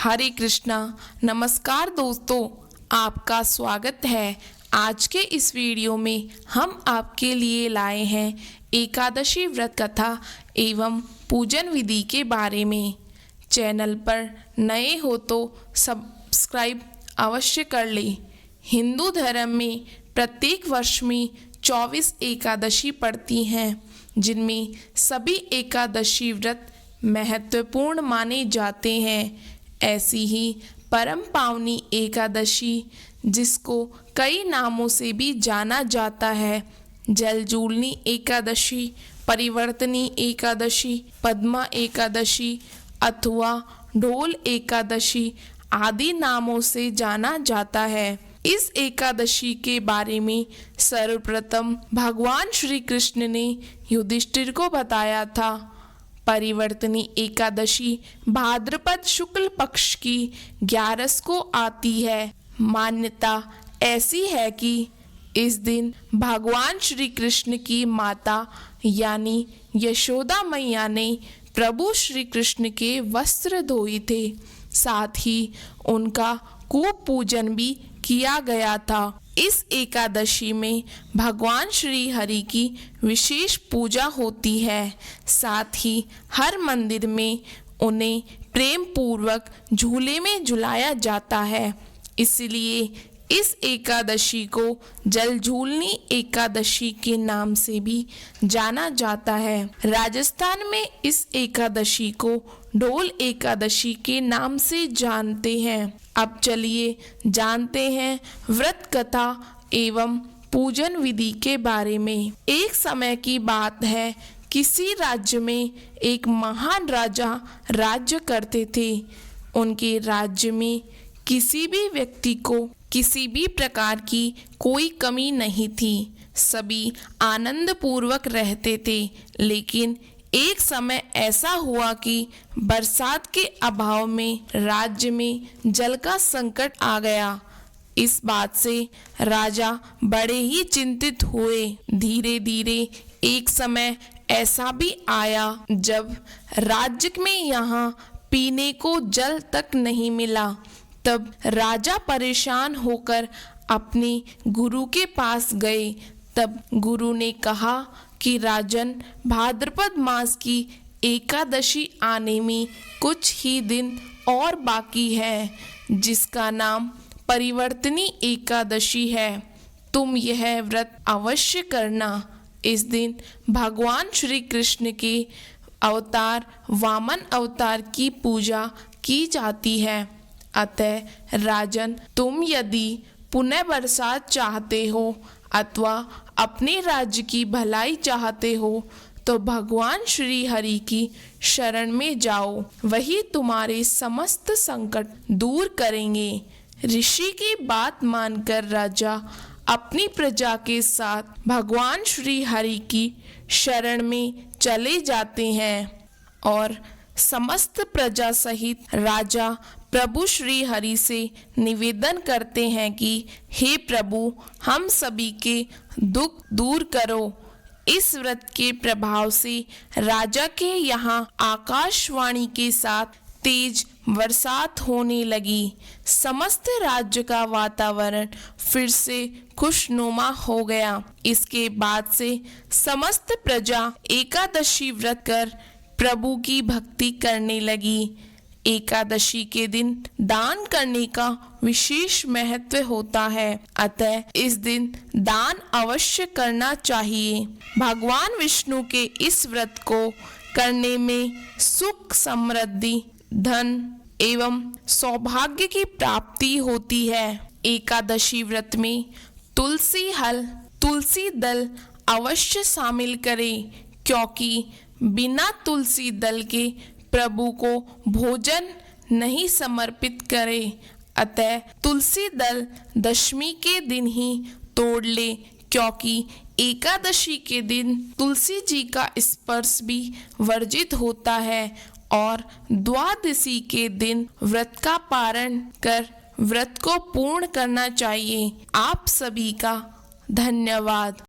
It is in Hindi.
हरे कृष्णा। नमस्कार दोस्तों, आपका स्वागत है। आज के इस वीडियो में हम आपके लिए लाए हैं एकादशी व्रत कथा एवं पूजन विधि के बारे में। चैनल पर नए हो तो सब्सक्राइब अवश्य कर लें। हिंदू धर्म में प्रत्येक वर्ष में 24 एकादशी पड़ती हैं, जिनमें सभी एकादशी व्रत महत्वपूर्ण माने जाते हैं। ऐसी ही परम पावनी एकादशी, जिसको कई नामों से भी जाना जाता है, जलजूलनी एकादशी, परिवर्तनी एकादशी, पद्मा एकादशी अथवा ढोल एकादशी आदि नामों से जाना जाता है। इस एकादशी के बारे में सर्वप्रथम भगवान श्री कृष्ण ने युधिष्ठिर को बताया था। परिवर्तनी एकादशी भाद्रपद शुक्ल पक्ष की 11 को आती है। मान्यता ऐसी है कि इस दिन भगवान श्री कृष्ण की माता यानी यशोदा मैया ने प्रभु श्री कृष्ण के वस्त्र धोए थे। साथ ही उनका कूप पूजन भी किया गया था। इस एकादशी में भगवान श्री हरि की विशेष पूजा होती है। साथ ही हर मंदिर में उन्हें प्रेम पूर्वक झूले में झुलाया जाता है। इसलिए इस एकादशी को जलझूलनी एकादशी के नाम से भी जाना जाता है। राजस्थान में इस एकादशी को ढोल एकादशी के नाम से जानते हैं। अब चलिए जानते हैं व्रत कथा एवं पूजन विधि के बारे में। एक समय की बात है, किसी राज्य में एक महान राजा राज्य करते थे। उनके राज्य में किसी भी व्यक्ति को किसी भी प्रकार की कोई कमी नहीं थी। सभी आनंद पूर्वक रहते थे। लेकिन एक समय ऐसा हुआ कि बरसात के अभाव में राज्य में जल का संकट आ गया। इस बात से राजा बड़े ही चिंतित हुए। धीरे धीरे एक समय ऐसा भी आया जब राज्य में यहाँ पीने को जल तक नहीं मिला। तब राजा परेशान होकर अपने गुरु के पास गए। तब गुरु ने कहा कि राजन, भाद्रपद मास की एकादशी आने में कुछ ही दिन और बाकी है, जिसका नाम परिवर्तनी एकादशी है। तुम यह व्रत अवश्य करना। इस दिन भगवान श्री कृष्ण के अवतार वामन अवतार की पूजा की जाती है। अतः राजन, तुम यदि पुनः बरसात चाहते हो अथवा अपने राज्य की भलाई चाहते हो तो भगवान श्री हरि की शरण में जाओ। वही तुम्हारे समस्त संकट दूर करेंगे। ऋषि की बात मानकर राजा अपनी प्रजा के साथ भगवान श्री हरि की शरण में चले जाते हैं और समस्त प्रजा सहित राजा प्रभु श्री हरि से निवेदन करते हैं कि हे प्रभु, हम सभी के दुख दूर करो। इस व्रत के प्रभाव से राजा के यहाँ आकाशवाणी के साथ तेज बरसात होने लगी। समस्त राज्य का वातावरण फिर से खुशनुमा हो गया। इसके बाद से समस्त प्रजा एकादशी व्रत कर प्रभु की भक्ति करने लगी। एकादशी के दिन दान करने का विशेष महत्व होता है। अतः इस दिन दान अवश्य करना चाहिए। भगवान विष्णु के इस व्रत को करने में सुख, समृद्धि, धन एवं सौभाग्य की प्राप्ति होती है। एकादशी व्रत में तुलसी हल, तुलसी दल अवश्य शामिल करें, क्योंकि बिना तुलसी दल के प्रभु को भोजन नहीं समर्पित करें। अतः तुलसी दल दशमी के दिन ही तोड़ ले, क्योंकि एकादशी के दिन तुलसी जी का स्पर्श भी वर्जित होता है और द्वादशी के दिन व्रत का पारण कर व्रत को पूर्ण करना चाहिए। आप सभी का धन्यवाद।